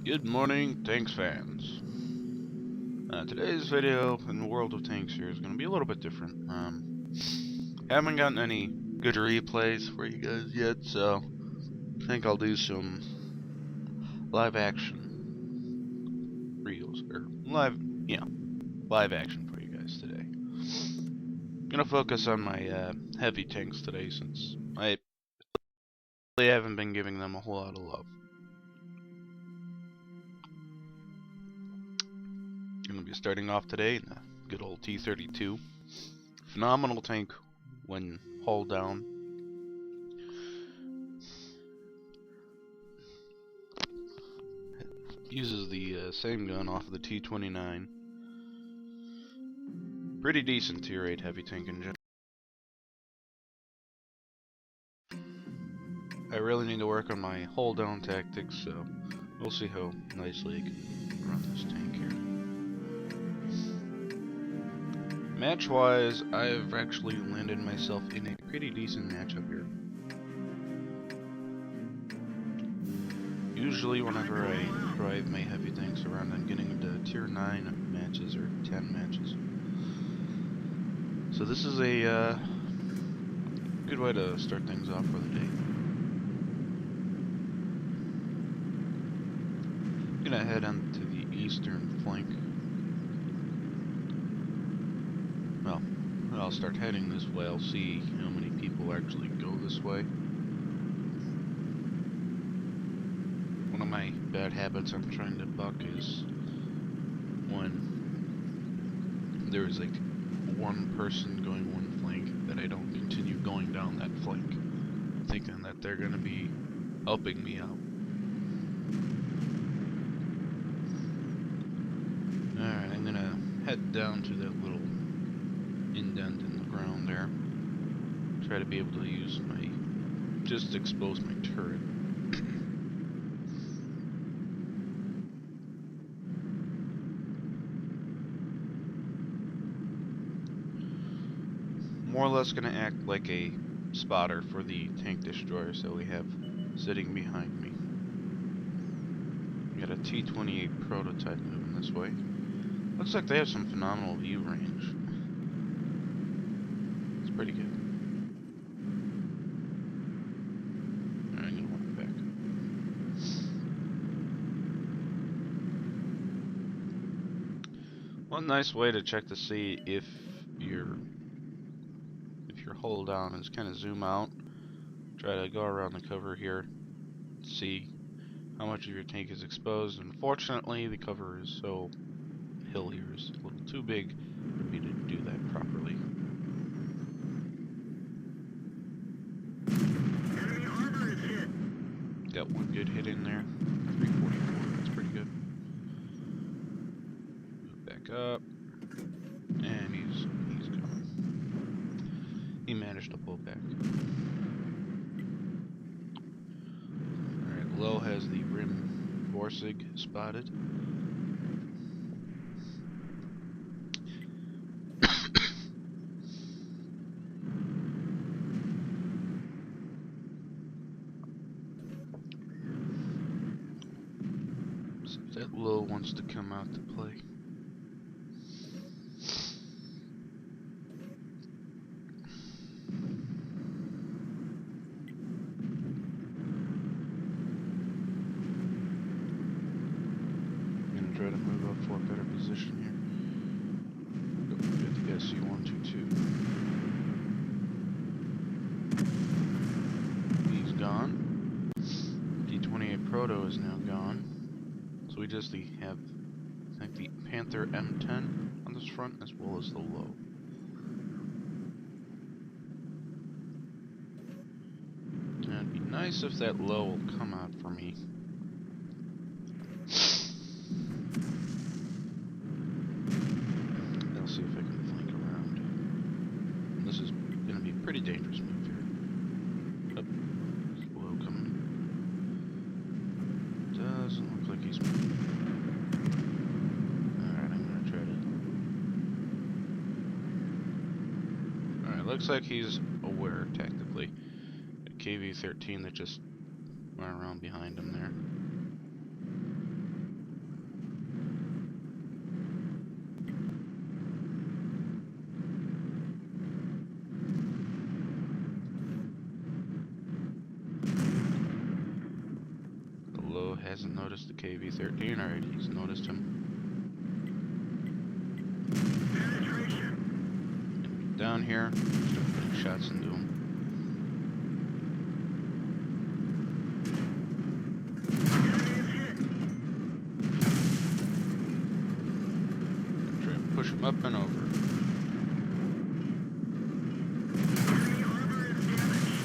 Good morning, Tanks fans. Today's video in the world of tanks here is going to be a little bit different. Haven't gotten any good replays for you guys yet, so I think I'll do some live action reels or live action for you guys today. Gonna focus on my heavy tanks today since I really haven't been giving them a whole lot of love. Gonna be starting off today in the good old T-32. Phenomenal tank when hauled down. Uses the same gun off of the T-29. Pretty decent tier 8 heavy tank engine. I really need to work on my hold down tactics, so we'll see how nicely I can run this tank here. Match wise, I've actually landed myself in a pretty decent matchup here. Usually whenever I drive my heavy tanks around, I'm getting into tier 9 matches or 10 matches. So this is a good way to start things off for the day. I'm gonna head on to the eastern flank. Well, I'll start heading this way. I'll see how many people actually go this way. One of my bad habits I'm trying to buck is when there's like one person going one flank that I don't continue going down that flank, thinking that they're gonna be helping me out. Alright, I'm gonna head down to that little indent in the ground there. Try to be able to use my, just expose my turret. More or less gonna act like a spotter for the tank destroyers that we have sitting behind me. We got a T-28 prototype moving this way. Looks like they have some phenomenal view range. It's pretty good. Alright, I'm gonna walk back. One nice way to check to see if your hold down is kind of zoom out. Try to go around the cover here, see how much of your tank is exposed. Unfortunately, the cover is so hill here is a little too big for me to do that properly. Enemy armor is hit. Got one good hit in there. 344, that's pretty good. Move back up. And he's gone. He managed to pull back. Alright, low has the rim Borsig spotted. So that low wants to come out to play. Try to move up for a better position here. Don't forget the SU-122. He's gone. D-28 Proto is now gone. So we just have, I think, the Panther M10 on this front as well as the low. And it'd be nice if that low will come out for me. See if I can flank around. This is going to be a pretty dangerous move here. Oh, there's a low coming. Doesn't look like he's moving. Alright, I'm going to try to... Alright, looks like he's aware tactically. A KV-13 that just went around behind him there. hasn't noticed the KV-13. Alright, he's noticed him. Penetration. Down here, start putting shots into him. Enemy is hit. Try and push him up and over. Enemy armor is damaged.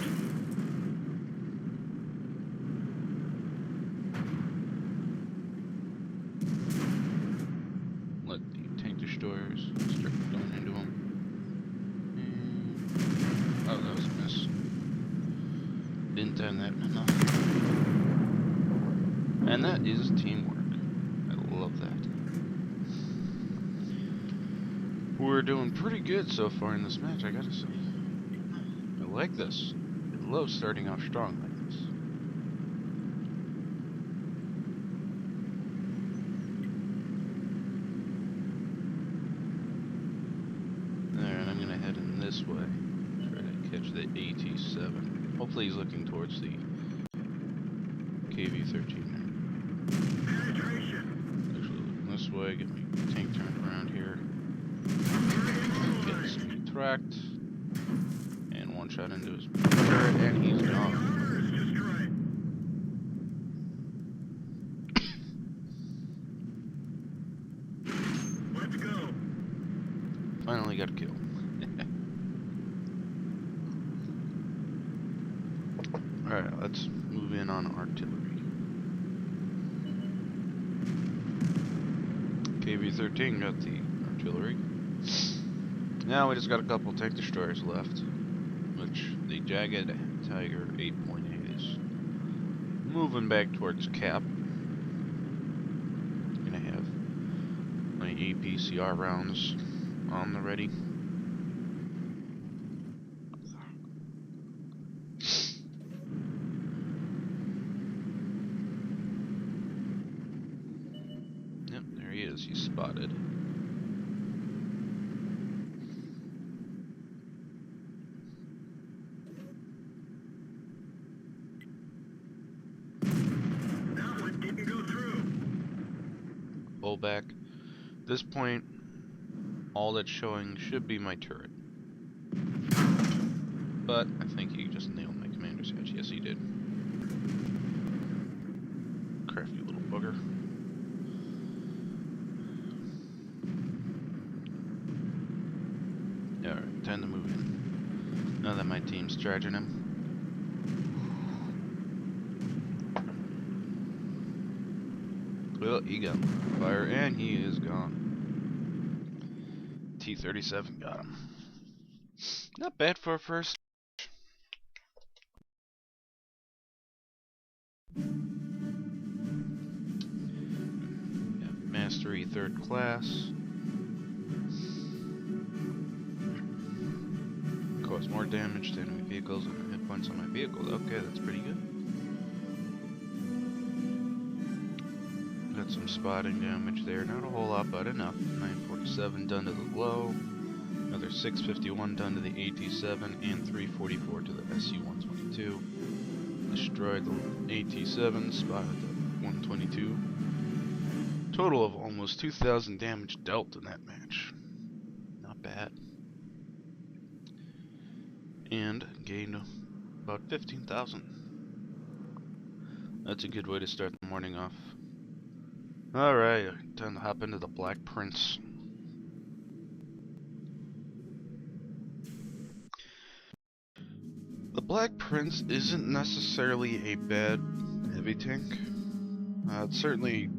Let the tank destroyers start going into him. Oh, that was a miss. Didn't time that enough. And that is teamwork. I love that. We're doing pretty good so far in this match, I gotta say. I like this. I love starting off strong like this. There, and I'm gonna head in this way. Try to catch the AT-7. Hopefully he's looking towards the KV-13. Penetration. Actually looking this way, get my tank turned around here. Gets me tracked. And one shot into his turret, and he's Enemy gone. armor is destroyed. Let's go. Finally got a kill. Alright, let's move in on artillery. KV-13 got the artillery. Now we just got a couple tank destroyers left, which the Jagged Tiger 8.8 is moving back towards Cap. Gonna have my APCR rounds on the ready. Yep, there he is. He's spotted. That one didn't go through. Pull back. At this point, all that's showing should be my turret. But I think he just nailed my commander's hatch. Yes, he did. Crafty little bugger. Alright, time to move in. Now that my team's charging him. Well, he got fire and he is gone. T-37 got him. Not bad for a first. Yeah, Mastery 3rd class. Cause more damage to enemy vehicles and hit points on my vehicles. Okay, that's pretty good. Got some spotting damage there. Not a whole lot, but enough. 947 done to the low. Another 651 done to the AT-7 and 344 to the SU-122. Destroyed the AT-7, spotted the 122. Total of almost 2,000 damage dealt in that match. Not bad. And gained about 15,000. That's a good way to start the morning off. Alright, time to hop into the Black Prince. The Black Prince isn't necessarily a bad heavy tank. It's certainly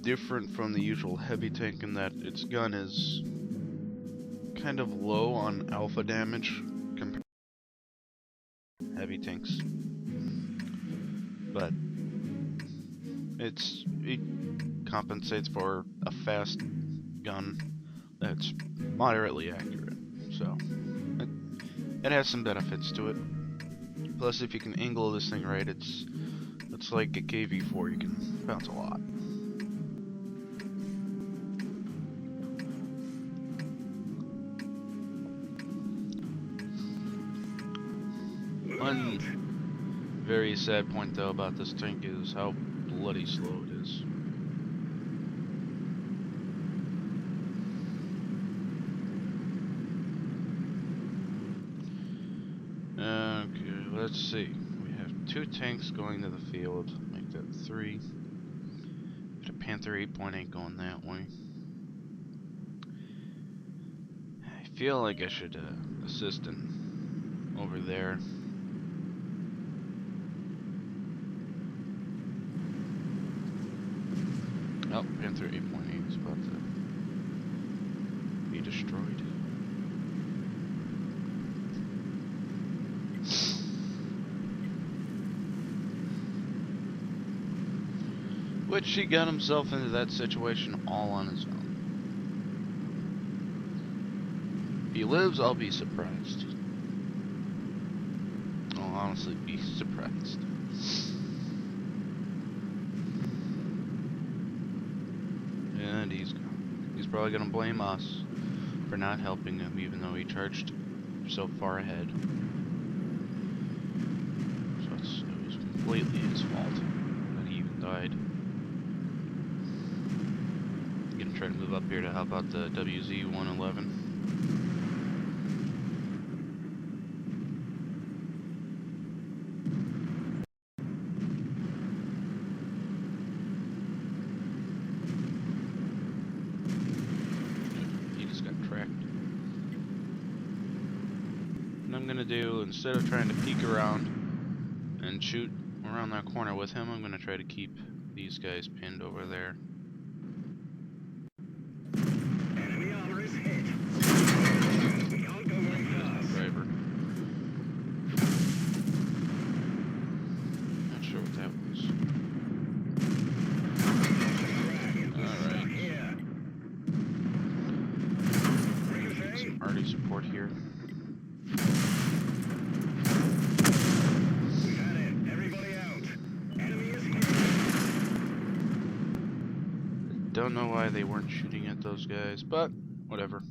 different from the usual heavy tank in that its gun is kind of low on alpha damage compared to heavy tanks. But it compensates for a fast gun that's moderately accurate. So it has some benefits to it. Plus, if you can angle this thing right, it's like a KV-4. You can bounce a lot. One very sad point though about this tank is how bloody slow it is. Okay, let's see. We have 2 tanks going to the field. Make that 3. Got a Panther 8.8 going that way. I feel like I should assist in over there. Oh, Panther 8.8 is about to be destroyed. Which he got himself into that situation all on his own. If he lives, I'll be surprised. I'll honestly be surprised. And he's gone. He's probably gonna blame us for not helping him, even though he charged so far ahead. So it was completely his fault that he even died. Gonna try to move up here to help out the WZ-111. He just got tracked. What I'm gonna do, instead of trying to peek around and shoot around that corner with him, I'm gonna try to keep these guys pinned over there. Enemy armor is hit. We can't go very fast. Driver. Not sure what that was. Alright. Here. Some arty support here. We had it. Everybody out. Enemy is here. Don't know why they weren't shooting at those guys, but whatever.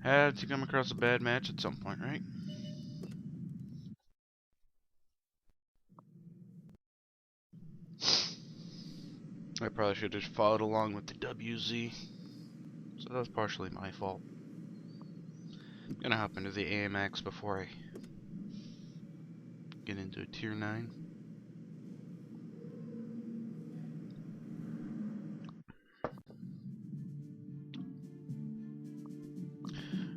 Had to come across a bad match at some point, right? I probably should have just followed along with the WZ. So that's partially my fault. I'm gonna hop into the AMX before I get into a tier 9.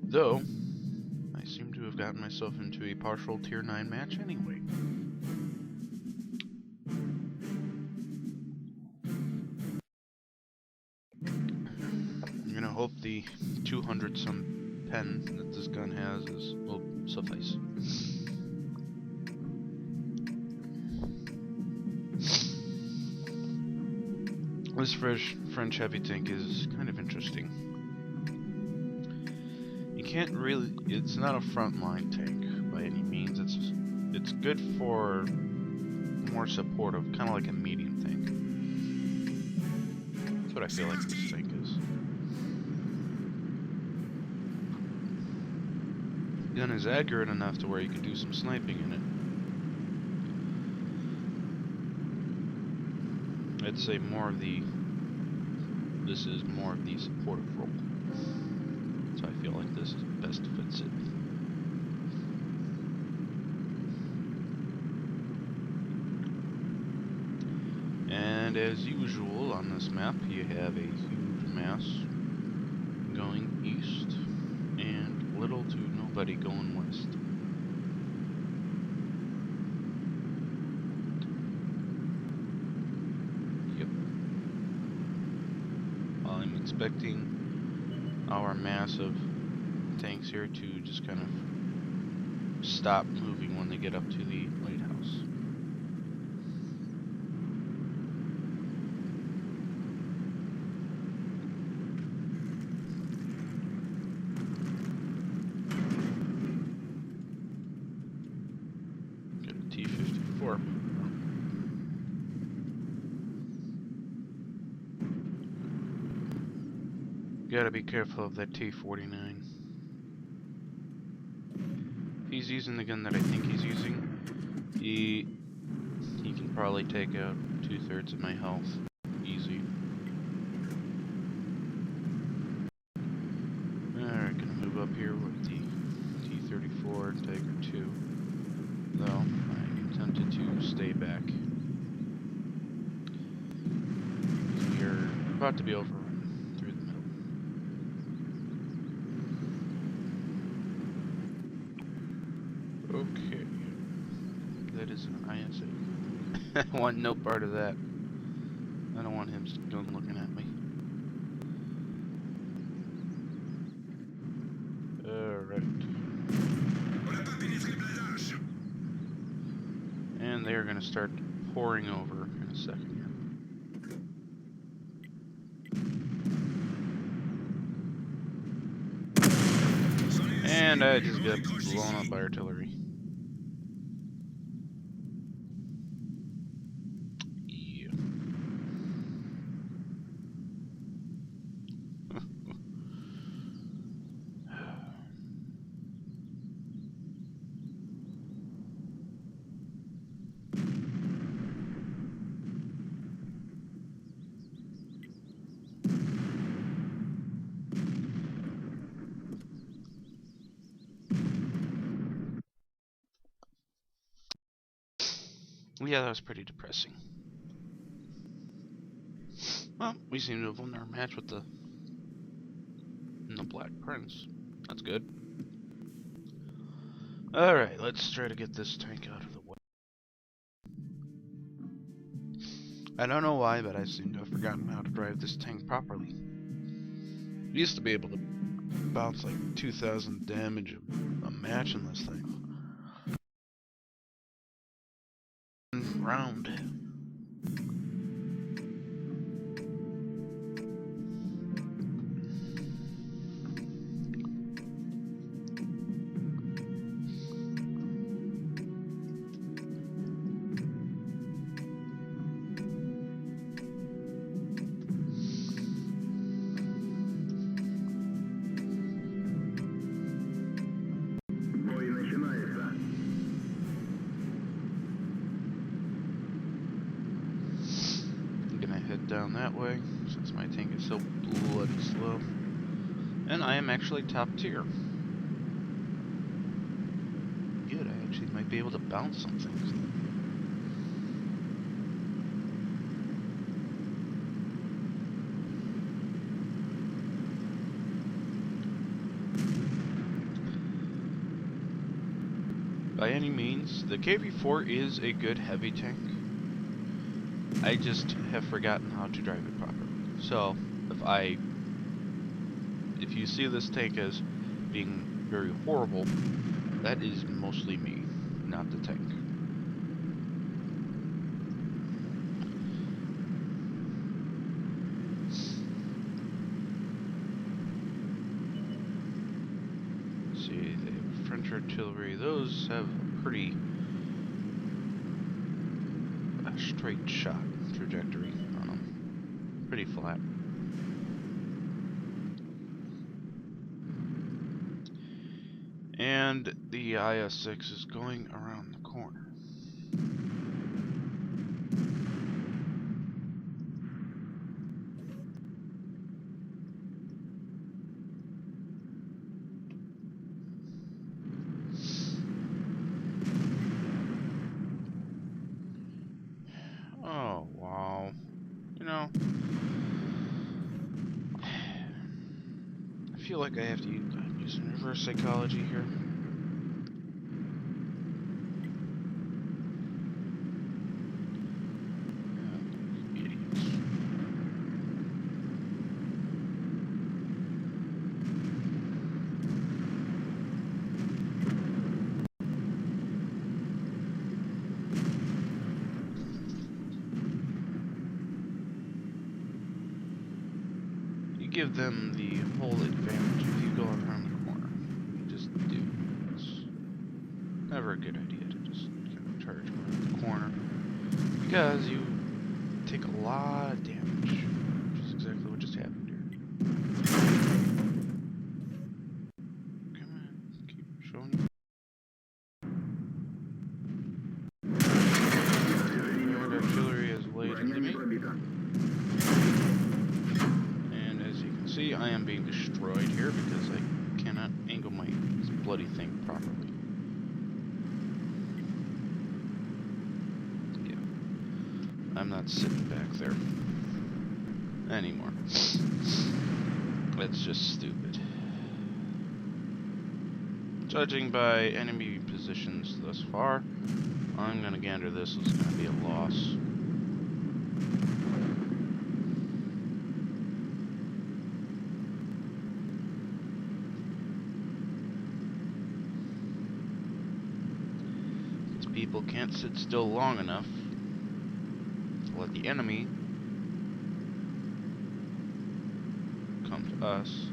Though, I seem to have gotten myself into a partial tier 9 match anyway. I'm gonna hope the 200 some pen that this gun has will suffice. This French heavy tank is kind of interesting. You can't really, it's not a frontline tank by any means. It's good for more supportive, kind of like a medium tank. That's what I feel like this tank is. The gun is accurate enough to where you can do some sniping in it. I'd say this is more of the supportive role. So I feel like this best fits it. And as usual on this map, you have a huge mass going east and little to nobody going west. Yep. While I'm expecting our massive tanks here to just kind of stop moving when they get up to the lighthouse. Got a T-54. Gotta be careful of that T-49. If he's using the gun that I think he's using, he can probably take out 2/3 of my health. Easy. Alright, gonna move up here with the T-34 and Tiger 2. Though, I am tempted to stay back. We are about to be overrun through the middle. Okay. That is an ISA. I want no part of that. I don't want him still looking at me. Alright. And they're gonna start pouring over in a second here. And I just got blown up by artillery. Yeah. Yeah, that was pretty depressing. Well, we seem to have won our match with the Black Prince. That's good. Alright, let's try to get this tank out of the way. I don't know why, but I seem to have forgotten how to drive this tank properly. I used to be able to bounce like 2,000 damage a match in this thing. Round. Down that way, since my tank is so bloody slow. And I am actually top tier. Good, I actually might be able to bounce some things. By any means, the KV-4 is a good heavy tank. I just have forgotten how to drive it properly. So, if you see this tank as being very horrible, that is mostly me, not the tank. Let's see, they have French artillery. Those have a pretty straight shot trajectory on them. Pretty flat. And the IS-6 is going around the corner. Oh, wow. You know, I feel like I have to use some reverse psychology here. Give them the whole advantage if you go around the corner. You just do. It's never a good idea to just kind of charge around the corner because you take a lot of damage, which is exactly what just happened here. Come on, keep showing you. And as you can see, I am being destroyed here because I cannot angle my bloody thing properly. Yeah. I'm not sitting back there anymore. That's just stupid. Judging by enemy positions thus far, I'm gonna gander this is gonna be a loss. These people can't sit still long enough to let the enemy come to us.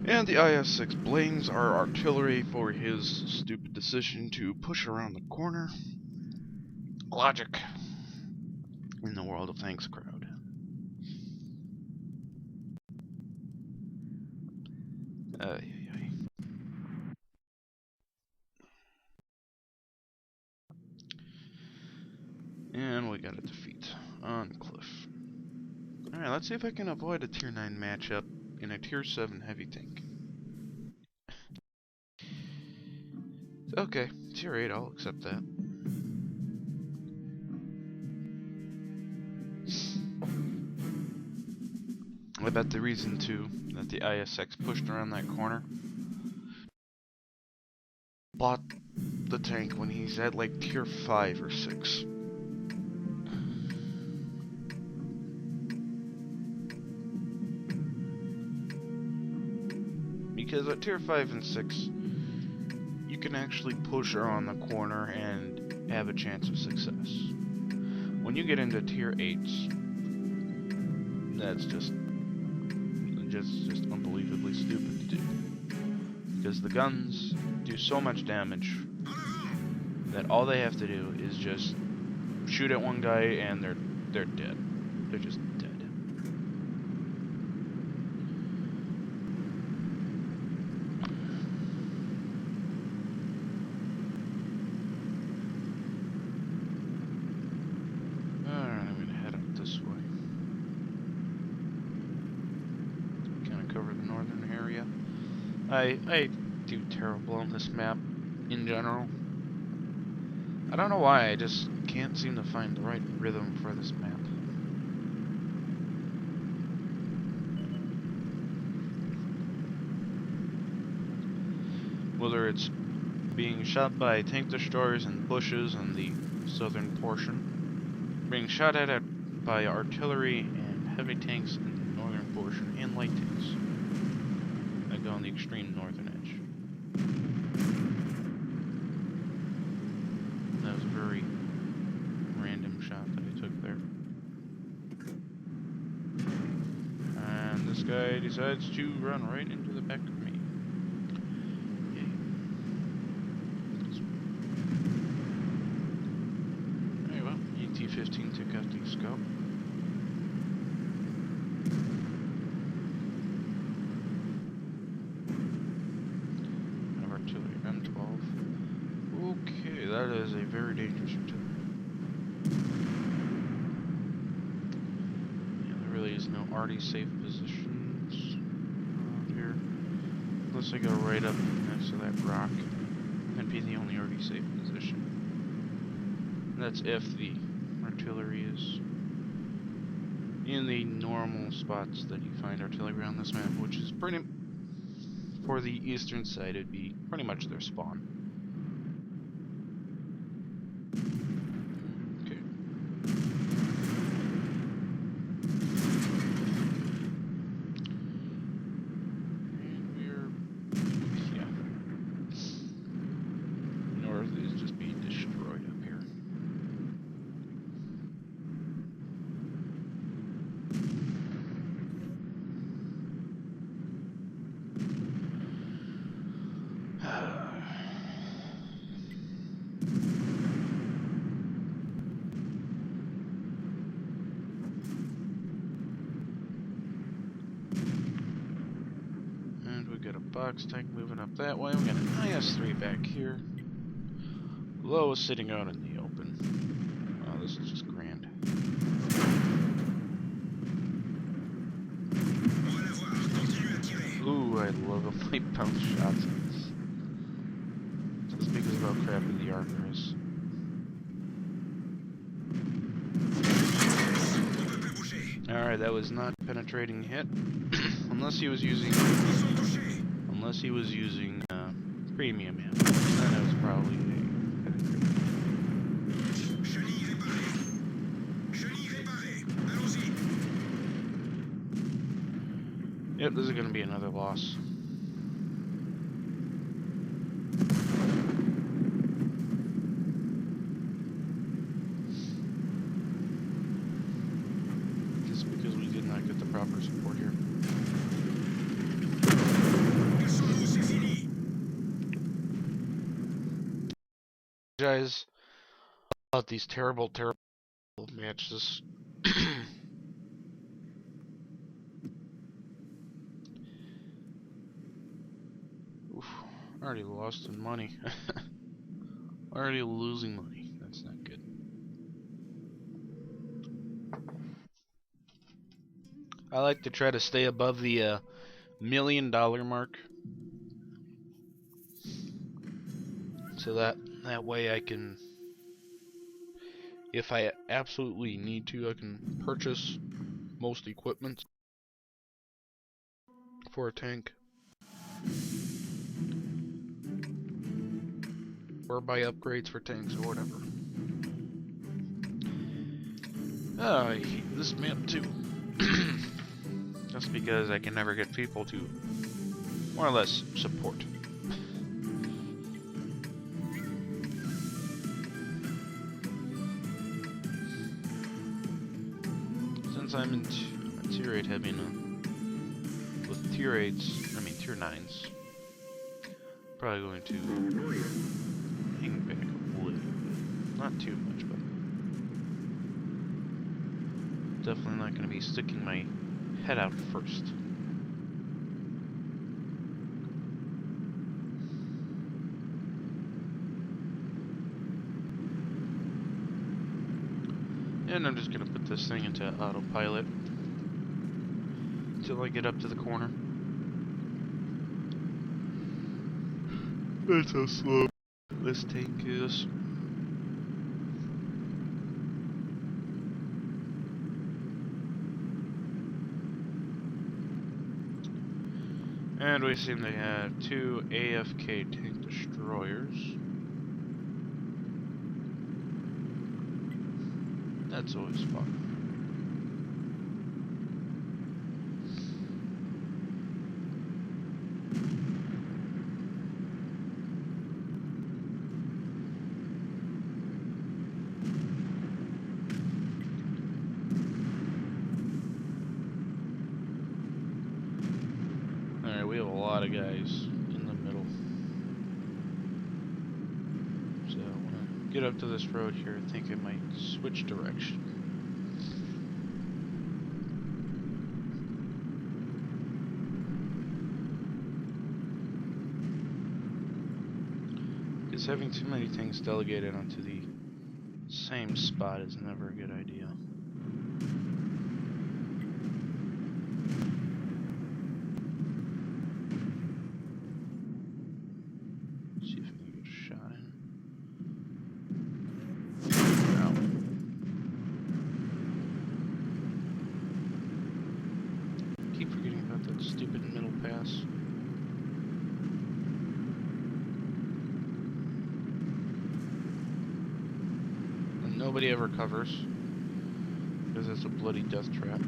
And the IS-6 blames our artillery for his stupid decision to push around the corner. Logic in the World of Tanks crowd. And we got a defeat on Cliff. Alright, let's see if I can avoid a tier 9 matchup in a tier 7 heavy tank. Okay, tier 8, I'll accept that. I bet the reason too that the IS-6 pushed around that corner bought the tank when he's at like tier 5 or 6. Because at tier 5 and 6, you can actually push around the corner and have a chance of success. When you get into tier 8s, that's just unbelievably stupid to do. Because the guns do so much damage that all they have to do is just shoot at one guy and they're dead. They're just dead. Alright, I'm gonna head up this way. Kinda cover the northern area. I do terrible on this map in general. I don't know why, I just can't seem to find the right rhythm for this map. Whether it's being shot by tank destroyers and bushes in the southern portion, being shot at by artillery and heavy tanks in the northern portion, and light tanks that go on the extreme northern edge. That was a very random shot that I took there. And this guy decides to run right into the back of me. Yay. Very well, ET-15 took out the scout. Of artillery, M12. Okay, that is a very dangerous artillery. Yeah, there really is no already safe positions around here. Unless I go right up next to that rock. That'd be the only already safe position. And that's if the artillery is in the normal spots that you find artillery on this map, which is pretty... For the eastern side, it'd be pretty much their spawn. Okay. And we're... yeah. North is just being destroyed up here. we got a box tank moving up that way. We got an IS-3 back here. Low is sitting out in the open. Oh, this is just grand. Ooh, I love them light bounce shots in this. Just because of how crappy the armor is. Alright, that was not penetrating hit. Unless he was using premium ammo. Then it was probably a Yep, this is gonna be another loss. Just because we did not get the proper support here. Guys, about these terrible matches. Oof, already lost in money. Already losing money. That's not good. I like to try to stay above the $1 million mark, so that way I can, if I absolutely need to, I can purchase most equipment for a tank, or buy upgrades for tanks or whatever. Oh, I hate this map too. Just because I can never get people to more or less support. Since I'm in tier 8 heavy now, with tier 8s, I mean tier 9s, probably going to hang back a little bit. Not too much, but definitely not going to be sticking my head out first. And I'm just going to put this thing into autopilot until I get up to the corner. That's how slow this tank is. And we seem to have 2 AFK tank destroyers. That's always fun. Alright, we have a lot of guys in the middle. So when I get up to this road here, I think I might switch direction. Because having too many things delegated onto the same spot is never a good idea. See if I can get a shot in. Wow. Keep forgetting about that stupid middle pass. And nobody ever covers, because it's a bloody death trap.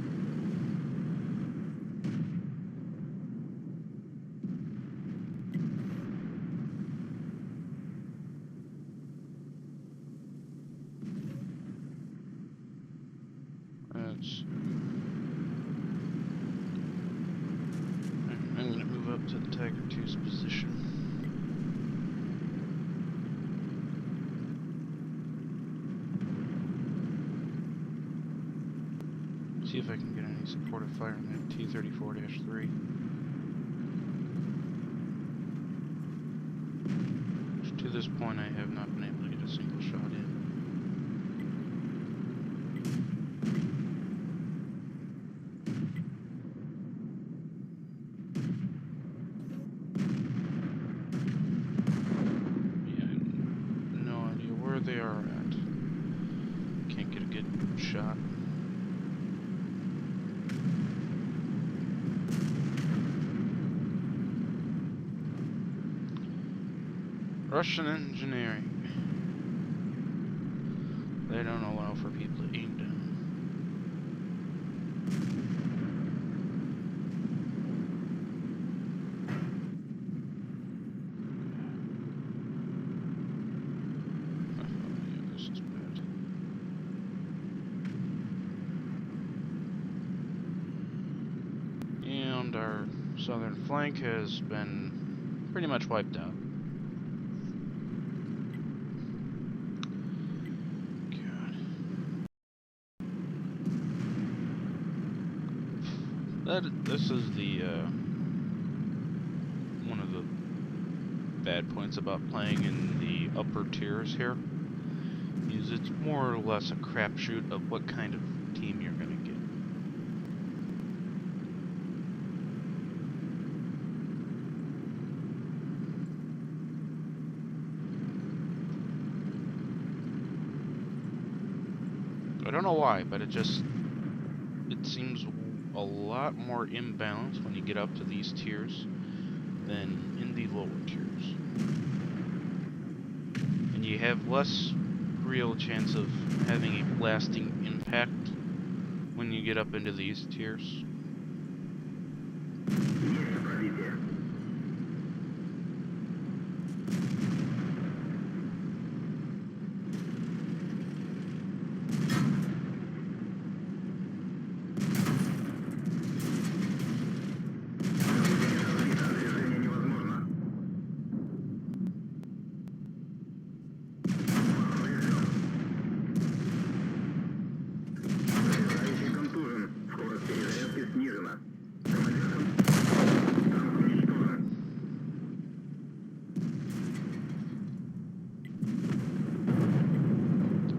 I'm going to move up to the Tiger 2's position. See if I can get any supportive fire on that T-34-3. this point, I have not been able to get a single shot in. Yeah, no idea where they are at. Can't get a good shot. Russian engineering. They don't allow for people to aim down. Yeah, this is bad. And our southern flank has been pretty much wiped out. This is the one of the bad points about playing in the upper tiers here, is it's more or less a crapshoot of what kind of team you're gonna get. I don't know why, but it seems a lot more imbalanced when you get up to these tiers than in the lower tiers. And you have less real chance of having a lasting impact when you get up into these tiers.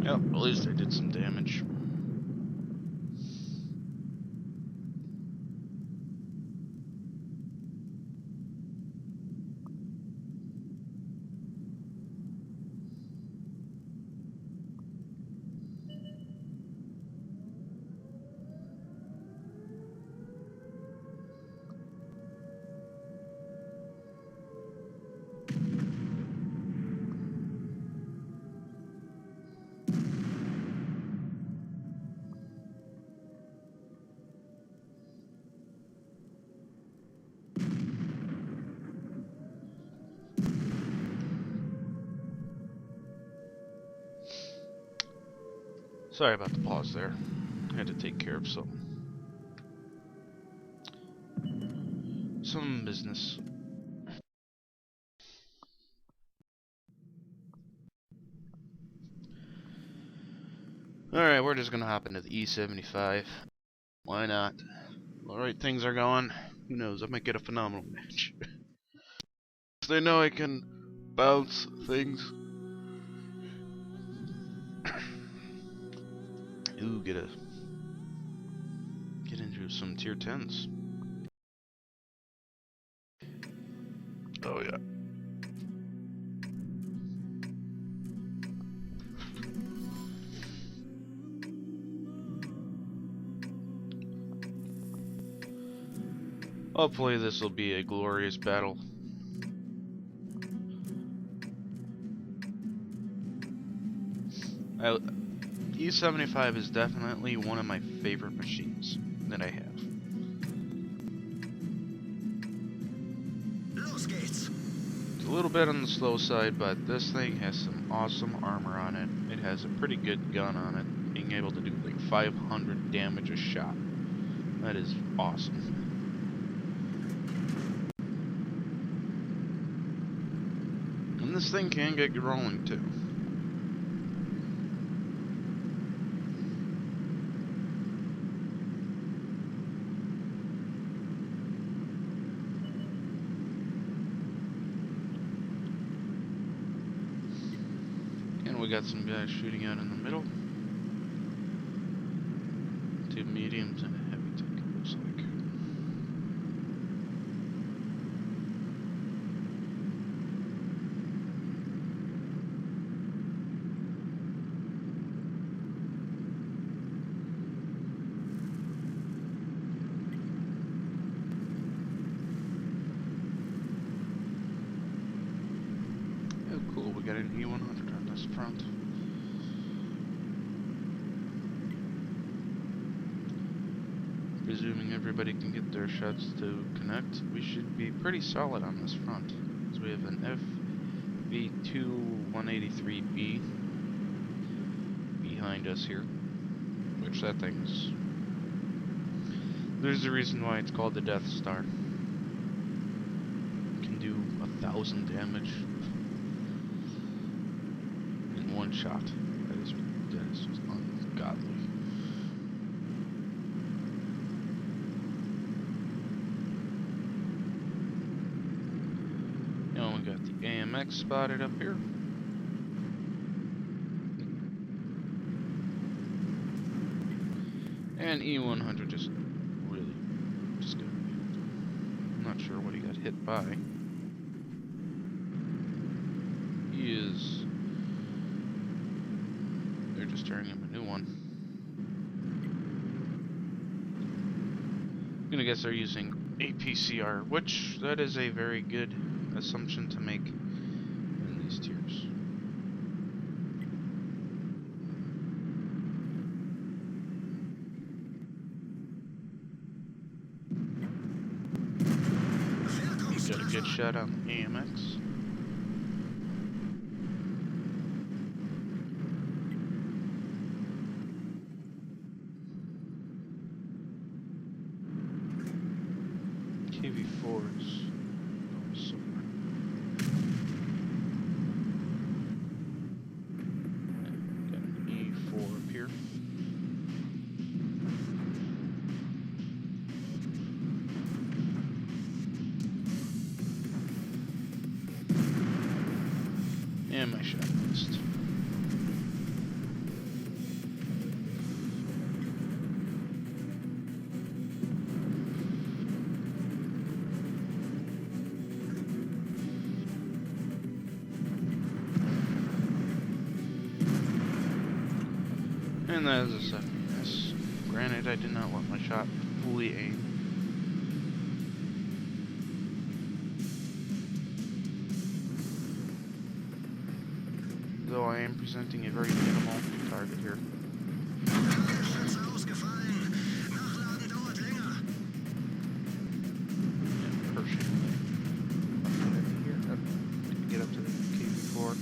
Yep, at least I did some damage. Sorry about the pause there. I had to take care of some business. Alright, we're just gonna hop into the E75. Why not? Alright, things are going. Who knows, I might get a phenomenal match. They know I can bounce things. Ooh, get into some tier 10s. Oh yeah. Hopefully this will be a glorious battle. E75 is definitely one of my favorite machines that I have. It's a little bit on the slow side, but this thing has some awesome armor on it. It has a pretty good gun on it, being able to do like 500 damage a shot. That is awesome. And this thing can get rolling too. we got some guys shooting out in the middle. Two mediums and a heavy tank, it looks like. Oh, cool, we got an E100 on this front. Presuming everybody can get their shots to connect, we should be pretty solid on this front. So we have an FV2 183B behind us here, which that thing's... There's a reason why it's called the Death Star. It can do 1,000 damage in one shot. That is just ungodly. And we got the AMX spotted up here. And E100 just really just got nuked. I'm not sure what he got hit by. He is... They're just turning him a new one. I'm gonna guess they're using APCR, which that is a very good assumption to make in these tiers. Got a good shot on the AMX. KV4s. Somewhere. Got an E4 up here. And my shot missed. And that is a second miss. Granted, I did not let my shot fully aim. Though I am presenting a very minimal target here. Get up to the KV4.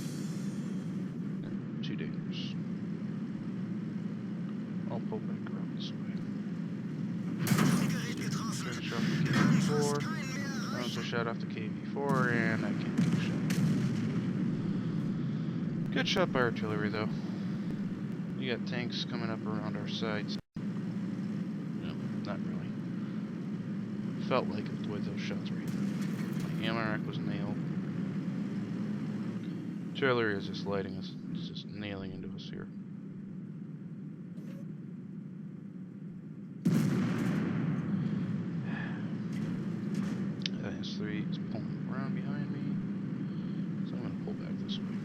Too dangerous. I'll pull back around this way. Finish off the KV4. Also shot off the KV4, and I can't get a shot. Good shot by artillery, though. We got tanks coming up around our sides. No, not really. Felt like it the way those shots were hitting. My ammo rack was nailed. Artillery is just lighting us. It's just nailing into us here. S3 is pulling around behind me, so I'm going to pull back this way.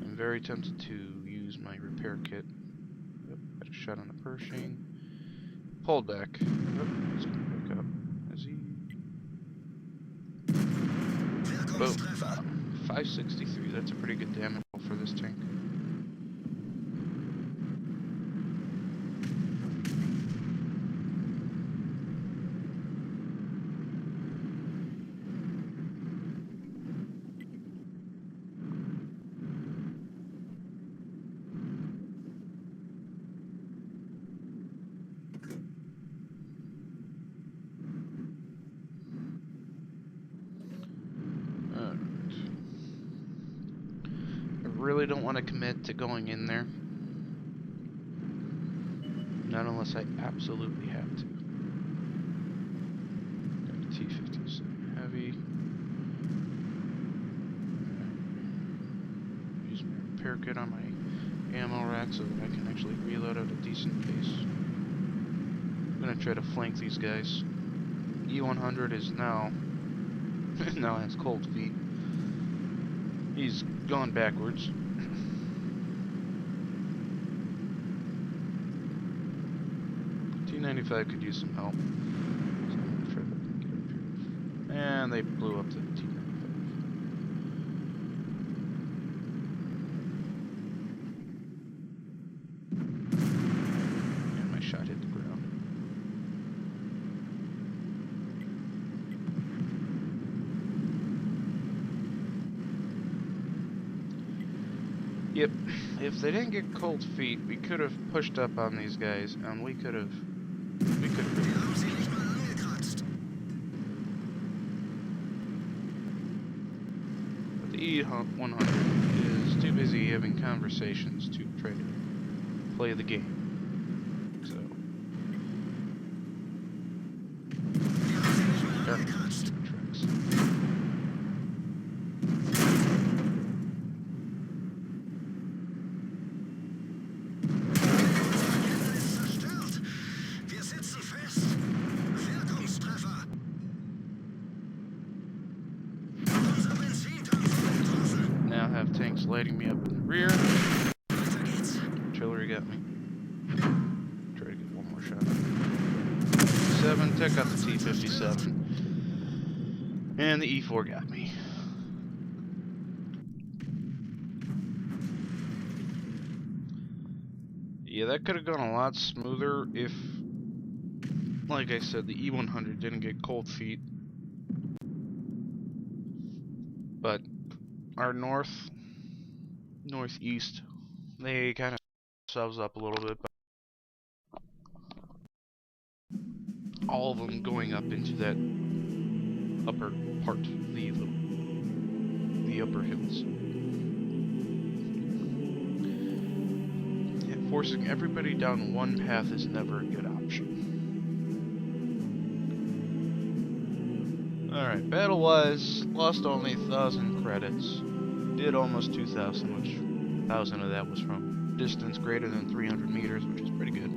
I'm very tempted to use my repair kit. Yep, got a shot on the Pershing. Pulled back. Yep, he's coming back up. Is he? Boom. 563, that's a pretty good damage for this tank. Really don't want to commit to going in there. Not unless I absolutely have to. Got a T-57 Heavy. Use my repair kit on my ammo rack so that I can actually reload at a decent pace. I'm gonna try to flank these guys. E100 is now now has cold feet. He's gone backwards. T95 could use some help. So I'm gonna try to get up here. And they blew up the T95. And my shot hit the ground. Yep, if they didn't get cold feet, we could have pushed up on these guys, and we could have. But the E100 is too busy having conversations to try to play the game. So. Tracks. Now have tanks lighting me up in the rear. Artillery got me. Try to get one more shot. 7, took out the T-57. And the E4 got me. Yeah, that could have gone a lot smoother if, like I said, the E100 didn't get cold feet. But our northeast, they kind of themselves up a little bit. But all of them going up into that upper part, the upper hills. Yeah, forcing everybody down one path is never a good option. Alright, battle-wise, lost only 1,000 credits. Did almost 2,000, which 1,000 of that was from distance greater than 300 meters, which is pretty good.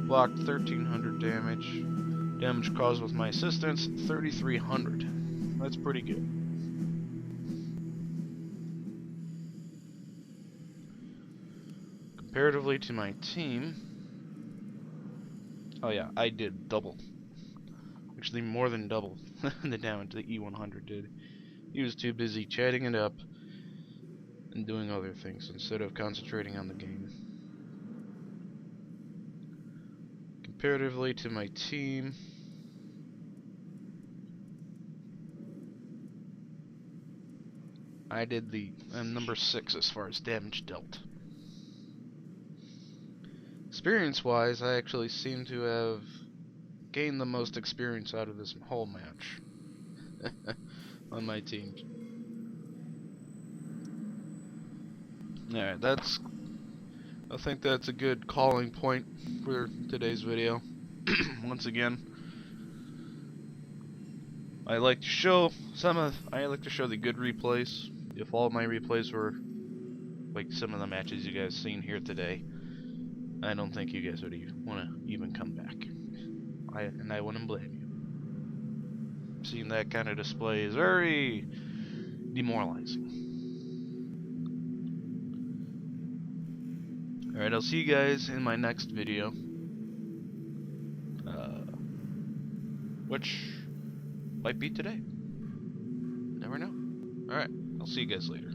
Blocked 1,300 damage. Damage caused with my assistance, 3,300. That's pretty good. Comparatively to my team... Oh yeah, I did double. Actually, more than double the damage the E100 did. He was too busy chatting it up and doing other things instead of concentrating on the game. Comparatively to my team, I did number 6 as far as damage dealt. Experience-wise, I actually seem to have gained the most experience out of this whole match on my team. Alright, I think that's a good calling point for today's video. Once again, I like to show the good replays. If all of my replays were like some of the matches you guys seen here today, I don't think you guys would want to even come back. I wouldn't blame you. Seeing that kind of display is very demoralizing. Alright, I'll see you guys in my next video. Which might be today. Never know. Alright, I'll see you guys later.